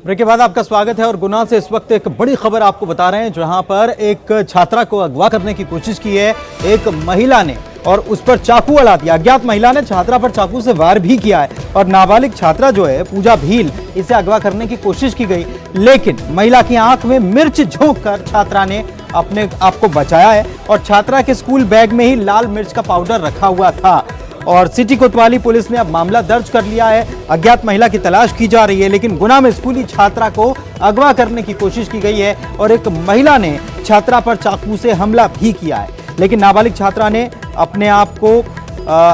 Break के बाद आपका स्वागत है और गुना से इस वक्त एक बड़ी खबर आपको बता रहे हैं, जहां पर एक छात्रा को अगवा करने की कोशिश की है एक महिला ने और उस पर चाकू अड़ा दिया। अज्ञात महिला ने छात्रा पर चाकू से वार भी किया है और नाबालिग छात्रा जो है पूजा भील, इसे अगवा करने की कोशिश की गई, लेकिन महिला की आंख में मिर्च झोंक कर छात्रा ने अपने आप को बचाया है और छात्रा के स्कूल बैग में ही लाल मिर्च का पाउडर रखा हुआ था और सिटी कोतवाली पुलिस ने अब मामला दर्ज कर लिया है। अज्ञात महिला की तलाश की जा रही है, लेकिन गुना में स्कूली छात्रा को अगवा करने की कोशिश की गई है और एक महिला ने छात्रा पर चाकू से हमला भी किया है, लेकिन नाबालिग छात्रा ने अपने आप को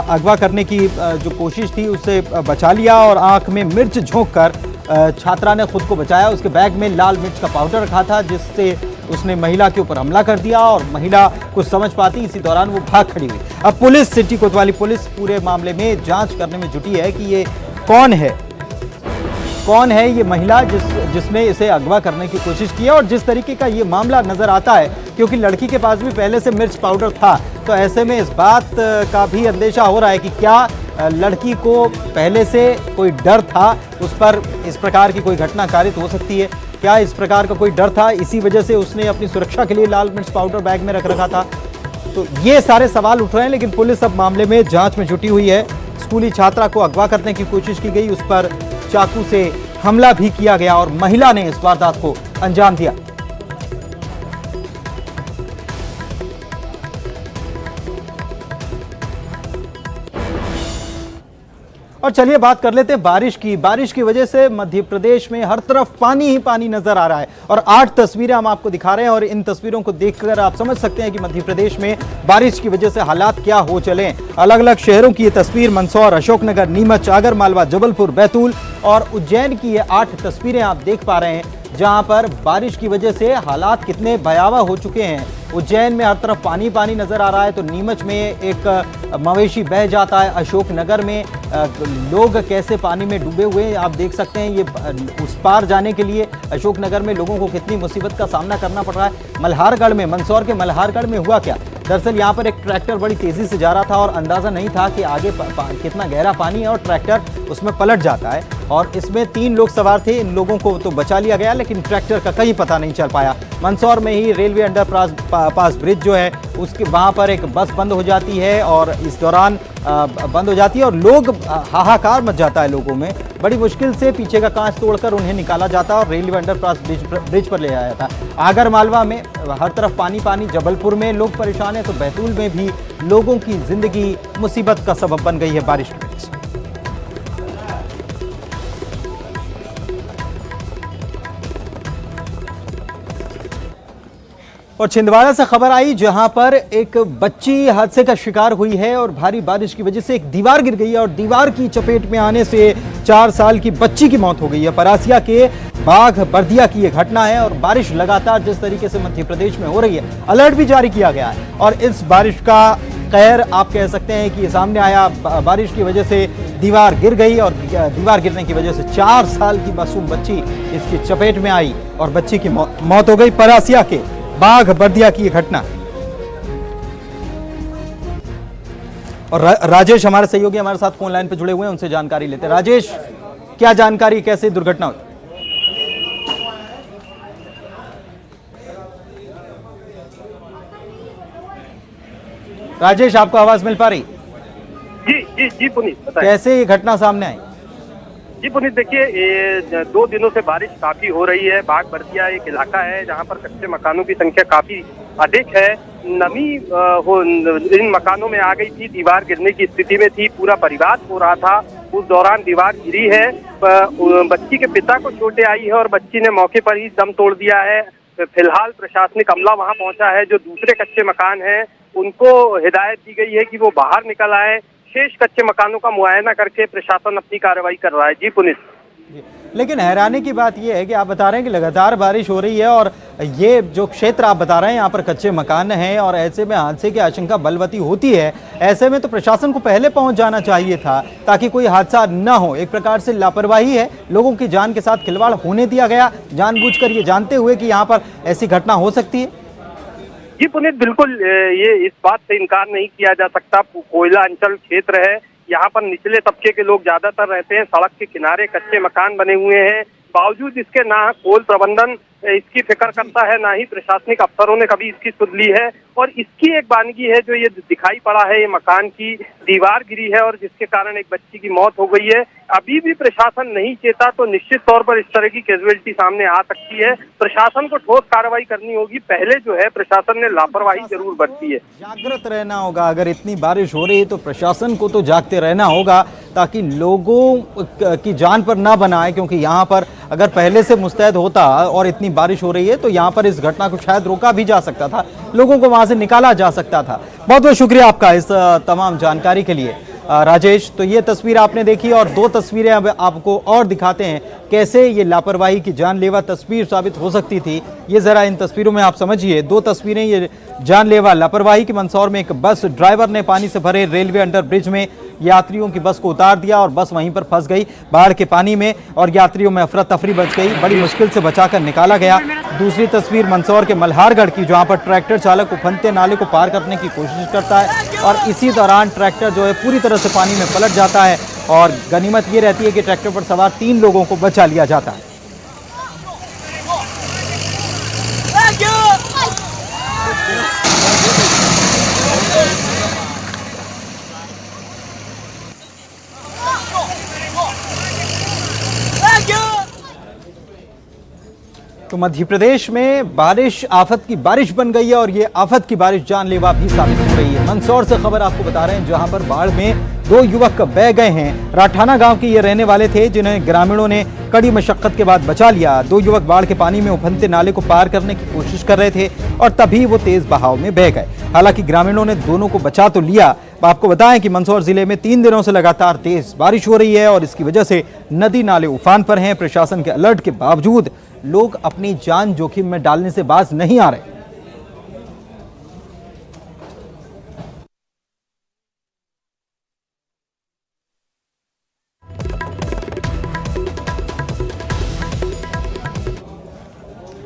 अगवा करने की जो कोशिश थी उससे बचा लिया और आंख में मिर्च झोंक कर छात्रा ने खुद को बचाया। उसके बैग में लाल मिर्च का पाउडर रखा था, जिससे उसने महिला के ऊपर हमला कर दिया और महिला कुछ समझ पाती इसी दौरान वो भाग खड़ी हुई। अब पुलिस, सिटी कोतवाली पुलिस पूरे मामले में जांच करने में जुटी है कि ये कौन है ये महिला जिसने इसे अगवा करने की कोशिश की है। और जिस तरीके का ये मामला नजर आता है, क्योंकि लड़की के पास भी पहले से मिर्च पाउडर था, तो ऐसे में इस बात का भी अंदेशा हो रहा है कि क्या लड़की को पहले से कोई डर था, उस पर इस प्रकार की कोई घटना कारित हो सकती है। क्या इस प्रकार का कोई डर था, इसी वजह से उसने अपनी सुरक्षा के लिए लाल मिर्च पाउडर बैग में रख रखा था? तो ये सारे सवाल उठ रहे हैं, लेकिन पुलिस अब मामले में जांच में जुटी हुई है। स्कूली छात्रा को अगवा करने की कोशिश की गई, उस पर चाकू से हमला भी किया गया और महिला ने इस वारदात को अंजाम दिया। और चलिए बात कर लेते हैं बारिश की। बारिश की वजह से मध्य प्रदेश में हर तरफ पानी ही पानी नजर आ रहा है और 8 तस्वीरें हम आपको दिखा रहे हैं और इन तस्वीरों को देखकर आप समझ सकते हैं कि मध्य प्रदेश में बारिश की वजह से हालात क्या हो चले। अलग अलग शहरों की ये तस्वीर, मंदसौर, अशोकनगर, नीमच, आगरमालवा, जबलपुर, बैतूल और उज्जैन की ये 8 तस्वीरें आप देख पा रहे हैं, जहां पर बारिश की वजह से हालात कितने भयावह हो चुके हैं। उज्जैन में हर तरफ पानी पानी नजर आ रहा है, तो नीमच में एक मवेशी बह जाता है, अशोकनगर में लोग कैसे पानी में डूबे हुए हैं आप देख सकते हैं। ये उस पार जाने के लिए अशोकनगर में लोगों को कितनी मुसीबत का सामना करना पड़ रहा है। मल्हारगढ़ में, मंदसौर के मल्हारगढ़ में हुआ क्या, दरअसल यहाँ पर एक ट्रैक्टर बड़ी तेजी से जा रहा था और अंदाजा नहीं था कि आगे कितना गहरा पानी है और ट्रैक्टर उसमें पलट जाता है और इसमें 3 लोग सवार थे। इन लोगों को तो बचा लिया गया, लेकिन ट्रैक्टर का कहीं पता नहीं चल पाया। मंदसौर में ही रेलवे अंडरपास ब्रिज जो है उसके वहाँ पर एक बस बंद हो जाती है और इस दौरान बंद हो जाती है और लोग हाहाकार मच जाता है लोगों में। बड़ी मुश्किल से पीछे का कांच तोड़कर उन्हें निकाला जाता है और रेलवे अंडरपास ब्रिज पर ले आया जाता है। आगरमालवा में हर तरफ पानी पानी, जबलपुर में लोग परेशान हैं, तो बैतूल में भी लोगों की जिंदगी मुसीबत का सबब बन गई है बारिश की वजह से। और छिंदवाड़ा से खबर आई, जहां पर एक बच्ची हादसे का शिकार हुई है और भारी बारिश की वजह से एक दीवार गिर गई है और दीवार की चपेट में आने से 4 साल की बच्ची की मौत हो गई है। परासिया के बाघ बर्दिया की यह घटना है और बारिश लगातार जिस तरीके से मध्य प्रदेश में हो रही है, अलर्ट भी जारी किया गया है और इस बारिश का कहर आप कह सकते हैं कि सामने आया। बारिश की वजह से दीवार गिर गई और दीवार गिरने की वजह से 4 साल की मासूम बच्ची इसकी चपेट में आई और बच्ची की मौत हो गई। परासिया के बाघ बर्दिया की यह घटना। और राजेश हमारे सहयोगी हमारे साथ फोन लाइन पे जुड़े हुए हैं, उनसे जानकारी लेते हैं। राजेश, क्या जानकारी, कैसे दुर्घटना हुई? राजेश, आपको आवाज मिल पा रही? जी पुनीत, कैसे ये घटना सामने आई? जी पुनीत, देखिए ये 2 दिनों से बारिश काफी हो रही है। बाघ बर्दिया एक इलाका है जहां पर कच्चे मकानों की संख्या काफी अधिक है। नमी इन मकानों में आ गई थी, दीवार गिरने की स्थिति में थी, पूरा परिवार सो रहा था, उस दौरान दीवार गिरी है। बच्ची के पिता को चोटें आई है और बच्ची ने मौके पर ही दम तोड़ दिया है। फिलहाल प्रशासनिक अमला वहां पहुंचा है। जो दूसरे कच्चे मकान हैं उनको हिदायत दी गई है कि वो बाहर निकल आए। शेष कच्चे मकानों का मुआयना करके प्रशासन अपनी कार्रवाई कर रहा है। जी पुनीत। लेकिन हैरानी की बात यह है कि आप बता रहे हैं कि लगातार बारिश हो रही है और ये जो क्षेत्र आप बता रहे हैं यहाँ पर कच्चे मकान हैं और ऐसे में हादसे की आशंका बलवती होती है। ऐसे में तो प्रशासन को पहले पहुंच जाना चाहिए था ताकि कोई हादसा न हो। एक प्रकार से लापरवाही है, लोगों की जान के साथ खिलवाड़ होने दिया गया जानबूझकर, ये जानते हुए कि यहाँ पर ऐसी घटना हो सकती है। जी पुनीत, बिल्कुल ये इस बात से इनकार नहीं किया जा सकता। कोयला अंचल क्षेत्र है, यहाँ पर निचले तबके के लोग ज्यादातर रहते हैं। सड़क के किनारे कच्चे मकान बने हुए हैं, बावजूद इसके ना कोल प्रबंधन इसकी फिक्र करता है, ना ही प्रशासनिक अफसरों ने कभी इसकी सुध ली है। और इसकी एक वानगी है जो ये दिखाई पड़ा है, ये मकान की दीवार गिरी है और जिसके कारण एक बच्ची की मौत हो गई है। अभी भी प्रशासन नहीं चेता तो निश्चित तौर पर इस तरह की कैजुअलिटी सामने आ सकती है। प्रशासन को ठोस कार्रवाई करनी होगी। पहले जो है प्रशासन ने लापरवाही जरूर बरती है। जागृत रहना होगा। अगर इतनी बारिश हो रही है तो प्रशासन को तो जागते रहना होगा ताकि लोगों की जान पर ना बनाए, क्योंकि यहाँ पर अगर पहले से मुस्तैद होता और इतनी बारिश हो रही है तो यहाँ पर इस घटना को शायद रोका भी जा सकता था, लोगों को वहां से निकाला जा सकता था। बहुत बहुत शुक्रिया आपका इस तमाम जानकारी के लिए राजेश। तो ये तस्वीर आपने देखी और दो तस्वीरें अब आपको और दिखाते हैं कैसे ये लापरवाही की जानलेवा तस्वीर साबित हो सकती थी। ये जरा इन तस्वीरों में आप समझिए, दो तस्वीरें ये जानलेवा लापरवाही की। मंदसौर में एक बस ड्राइवर ने पानी से भरे रेलवे अंडर ब्रिज में यात्रियों की बस को उतार दिया और बस वहीं पर फंस गई बाढ़ के पानी में और यात्रियों में अफरा तफरी बच गई, बड़ी मुश्किल से बचाकर निकाला गया। दूसरी तस्वीर मंदसौर के मल्हारगढ़ की, जहां पर ट्रैक्टर चालक उफनते नाले को पार करने की कोशिश करता है और इसी दौरान ट्रैक्टर जो है पूरी तरह से पानी में पलट जाता है और गनीमत ये रहती है कि ट्रैक्टर पर सवार 3 लोगों को बचा लिया जाता है। तो मध्य प्रदेश में बारिश आफत की बारिश बन गई है और ये आफत की बारिश जानलेवा भी साबित हो रही है। मंदसौर से खबर आपको बता रहे हैं, जहां पर बाढ़ में 2 युवक बह गए हैं। राठाना गांव के ये रहने वाले थे, जिन्हें ग्रामीणों ने कड़ी मशक्कत के बाद बचा लिया। 2 युवक बाढ़ के पानी में उफनते नाले को पार करने की कोशिश कर रहे थे और तभी वो तेज बहाव में बह गए। हालांकि ग्रामीणों ने दोनों को बचा तो लिया। आपको बताएं कि मंदसौर जिले में 3 दिनों से लगातार तेज बारिश हो रही है और इसकी वजह से नदी नाले उफान पर हैं। प्रशासन के अलर्ट के बावजूद लोग अपनी जान जोखिम में डालने से बाज नहीं आ रहे।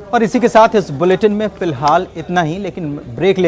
और इसी के साथ इस बुलेटिन में फिलहाल इतना ही, लेकिन ब्रेक ले